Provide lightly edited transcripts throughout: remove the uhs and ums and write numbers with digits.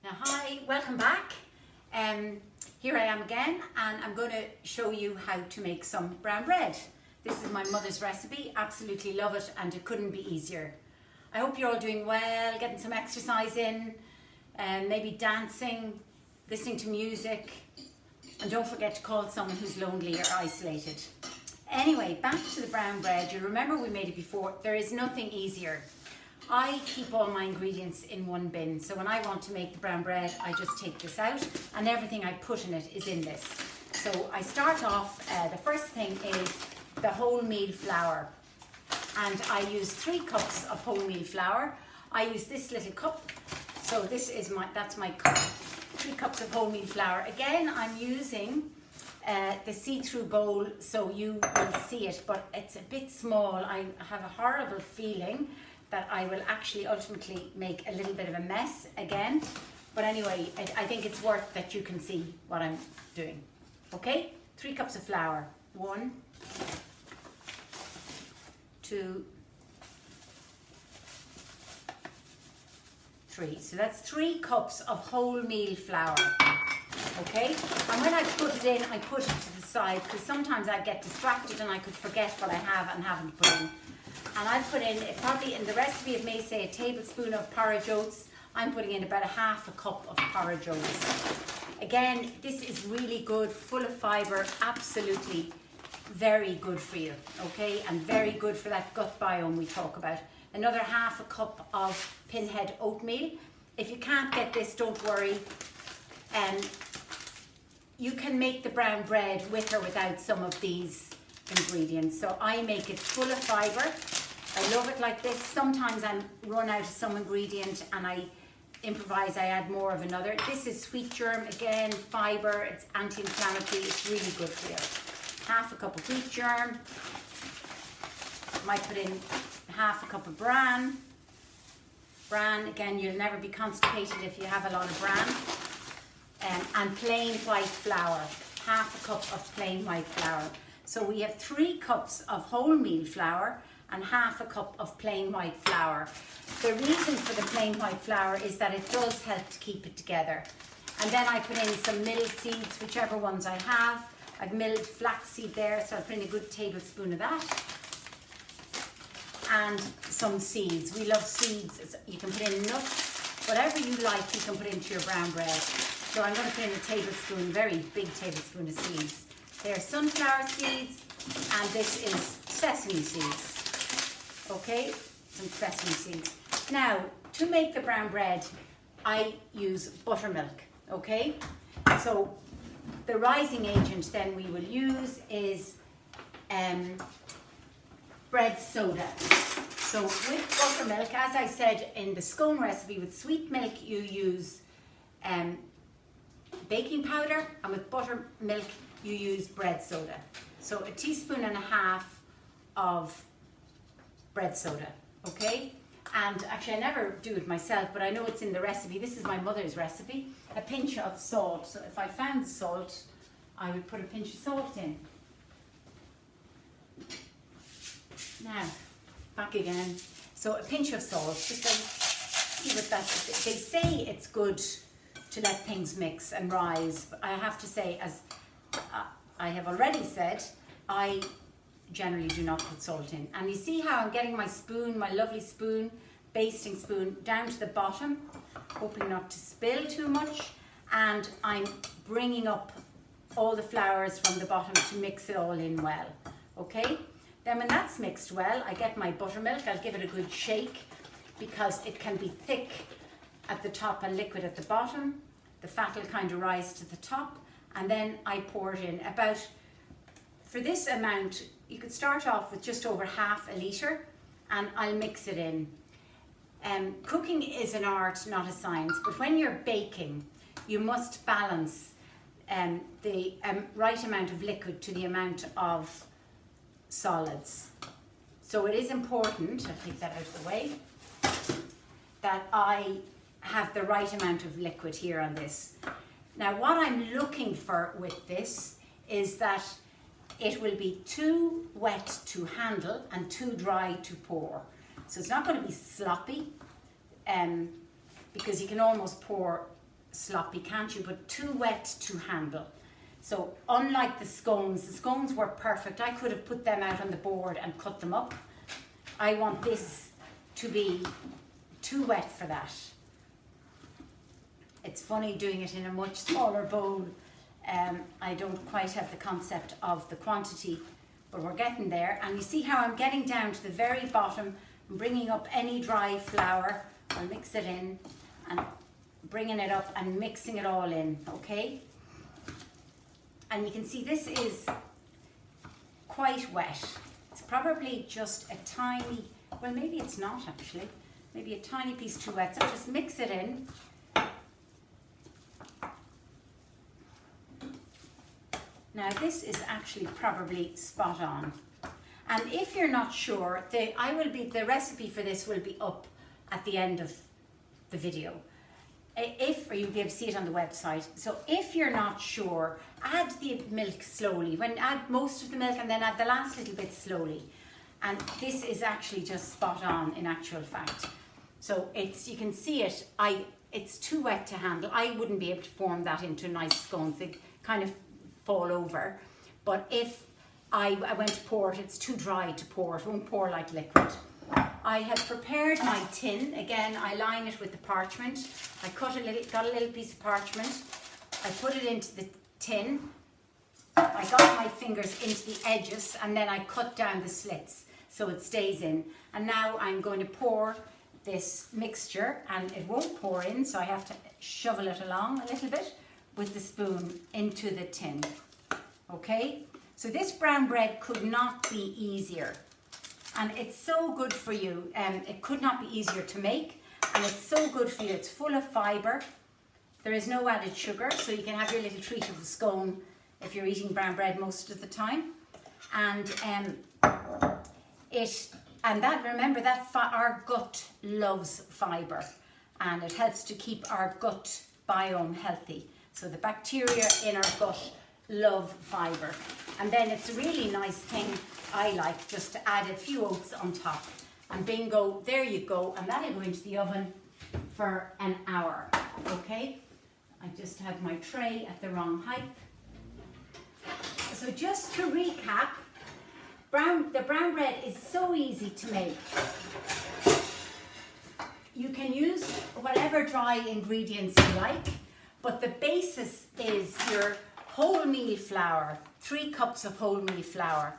Hi, welcome back. Here I am again, and I'm going to show you how to make some brown bread. This is my mother's recipe. Absolutely love it, and it couldn't be easier. I hope you're all doing well, getting some exercise in, maybe dancing, listening to music, and don't forget to call someone who's lonely or isolated. Anyway, back to the brown bread. You remember we made it before. There is nothing easier. I keep all my ingredients in one bin, so when I want to make the brown bread, I just take this out and everything I put in it is in this. So I start off, the first thing is the wholemeal flour, and I use 3 cups of wholemeal flour. I use this little cup, so that's my cup, 3 cups of wholemeal flour. Again, I'm using the see-through bowl so you will see it, but it's a bit small. I have a horrible feeling that I will actually ultimately make a little bit of a mess again. But anyway, I think it's worth that you can see what I'm doing. Okay, 3 cups of flour. 1, 2, 3. So that's 3 cups of wholemeal flour. Okay, and when I put it in, I put it to the side because sometimes I get distracted and I could forget what I have and haven't put in. And I've put in, probably in the recipe it may say a tablespoon of porridge oats. I'm putting in about 1/2 cup of porridge oats. Again, this is really good, full of fibre, absolutely very good for you, okay? And very good for that gut biome we talk about. Another 1/2 cup of pinhead oatmeal. If you can't get this, don't worry. You can make the brown bread with or without some of these ingredients. So I make it full of fibre. I love it like this. Sometimes I run out of some ingredient and I improvise, I add more of another. This is sweet germ, again, fibre, it's anti-inflammatory, it's really good for you. 1/2 cup of wheat germ. Might put in 1/2 cup of bran. Bran, again, you'll never be constipated if you have a lot of bran. And plain white flour, 1/2 cup of plain white flour. So we have 3 cups of wholemeal flour and 1/2 cup of plain white flour. The reason for the plain white flour is that it does help to keep it together. And then I put in some milled seeds, whichever ones I have. I've milled flaxseed there, so I'll put in a good tablespoon of that. And some seeds. We love seeds. You can put in nuts, whatever you like, you can put into your brown bread. So I'm going to put in a tablespoon, very big tablespoon of seeds. They're sunflower seeds, and this is sesame seeds. Okay, some sesame seeds. Now, to make the brown bread, I use buttermilk, okay? So, the rising agent then we will use is bread soda. So, with buttermilk, as I said in the scone recipe, with sweet milk you use baking powder, and with buttermilk you use bread soda. So 1.5 teaspoons of bread soda, okay? And actually I never do it myself, but I know it's in the recipe. This is my mother's recipe. A pinch of salt. So if I found the salt, I would put a pinch of salt in. Now, back again. So a pinch of salt, just to see what that's. They say it's good to let things mix and rise, but I have to say, as I have already said, I generally do not put salt in. And you see how I'm getting my spoon, my lovely spoon, basting spoon, down to the bottom, hoping not to spill too much, and I'm bringing up all the flours from the bottom to mix it all in well, okay? Then when that's mixed well, I get my buttermilk. I'll give it a good shake because it can be thick at the top and liquid at the bottom. The fat will kind of rise to the top, and then I pour it in. About, for this amount, you could start off with just over 1/2 litre, and I'll mix it in. Cooking is an art, not a science, but when you're baking, you must balance the right amount of liquid to the amount of solids. So it is important, I'll take that out of the way, that I have the right amount of liquid here on this. Now what I'm looking for with this is that it will be too wet to handle and too dry to pour. So it's not going to be sloppy, because you can almost pour sloppy, can't you? But too wet to handle. So unlike the scones were perfect. I could have put them out on the board and cut them up. I want this to be too wet for that. It's funny doing it in a much smaller bowl. I don't quite have the concept of the quantity, but we're getting there. And you see how I'm getting down to the very bottom, and bringing up any dry flour. I'll mix it in and bringing it up and mixing it all in, okay? And you can see this is quite wet. It's probably just a tiny, well maybe it's not actually, maybe a tiny piece too wet. So just mix it in. Now this is actually probably spot on. And if you're not sure, the recipe for this will be up at the end of the video. Or you'll be able to see it on the website. So if you're not sure, add the milk slowly. Add most of the milk and then add the last little bit slowly. And this is actually just spot on in actual fact. So you can see it, it's too wet to handle. I wouldn't be able to form that into nice scones. They kind of fall over. But if I went to pour it, it's too dry to pour. It won't pour like liquid. I have prepared my tin. Again, I line it with the parchment. I got a little piece of parchment. I put it into the tin. I got my fingers into the edges and then I cut down the slits so it stays in. And now I'm going to pour this mixture, and it won't pour in, so I have to shovel it along a little bit with the spoon into the tin. Okay? So this brown bread could not be easier. And it's so good for you. It could not be easier to make. And it's so good for you. It's full of fibre. There is no added sugar. So you can have your little treat of a scone if you're eating brown bread most of the time. And remember that our gut loves fibre. And it helps to keep our gut biome healthy. So the bacteria in our gut love fibre. And then it's a really nice thing I like just to add a few oats on top. And bingo, there you go. And that'll go into the oven for an hour. Okay? I just have my tray at the wrong height. So just to recap, the brown bread is so easy to make. You can use whatever dry ingredients you like, but the basis is your wholemeal flour, 3 cups of wholemeal flour,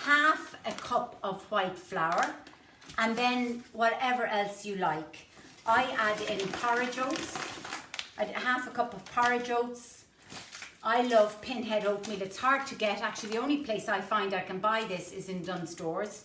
half a cup of white flour, and then whatever else you like. I add in porridge oats, half a cup of porridge oats. I love pinhead oatmeal. It's hard to get. Actually, the only place I find I can buy this is in Dunnes Stores.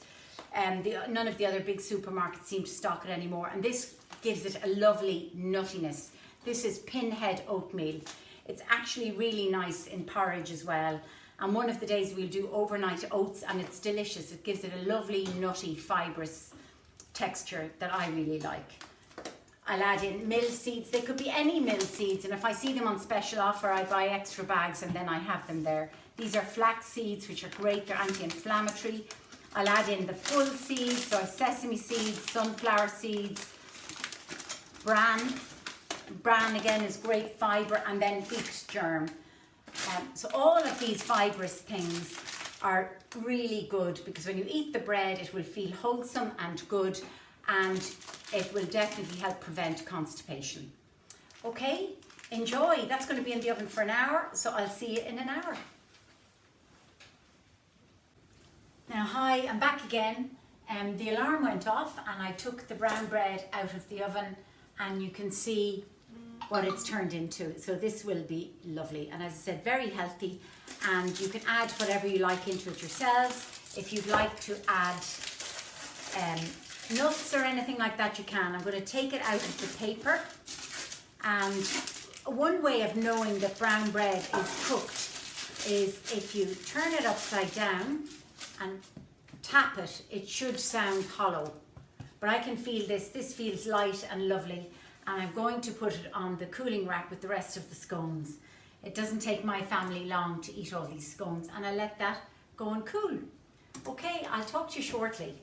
None of the other big supermarkets seem to stock it anymore, and this gives it a lovely nuttiness. This is pinhead oatmeal. It's actually really nice in porridge as well. And one of the days we'll do overnight oats, and it's delicious. It gives it a lovely, nutty, fibrous texture that I really like. I'll add in mill seeds. They could be any mill seeds, and if I see them on special offer, I buy extra bags and then I have them there. These are flax seeds, which are great. They're anti-inflammatory. I'll add in the full seeds, so sesame seeds, sunflower seeds, bran. Bran again is great fibre, and then wheat germ. So all of these fibrous things are really good because when you eat the bread, it will feel wholesome and good, and it will definitely help prevent constipation. Okay, enjoy. That's going to be in the oven for an hour, so I'll see you in an hour. Now, hi, I'm back again. The alarm went off and I took the brown bread out of the oven, and you can see what it's turned into. So this will be lovely, and as I said, very healthy, and you can add whatever you like into it yourselves. If you'd like to add nuts or anything like that, you can. I'm going to take it out of the paper, and one way of knowing that brown bread is cooked is if you turn it upside down and tap it, it should sound hollow, but I can feel this feels light and lovely. And I'm going to put it on the cooling rack with the rest of the scones. It doesn't take my family long to eat all these scones, and I let that go and cool. Okay, I'll talk to you shortly.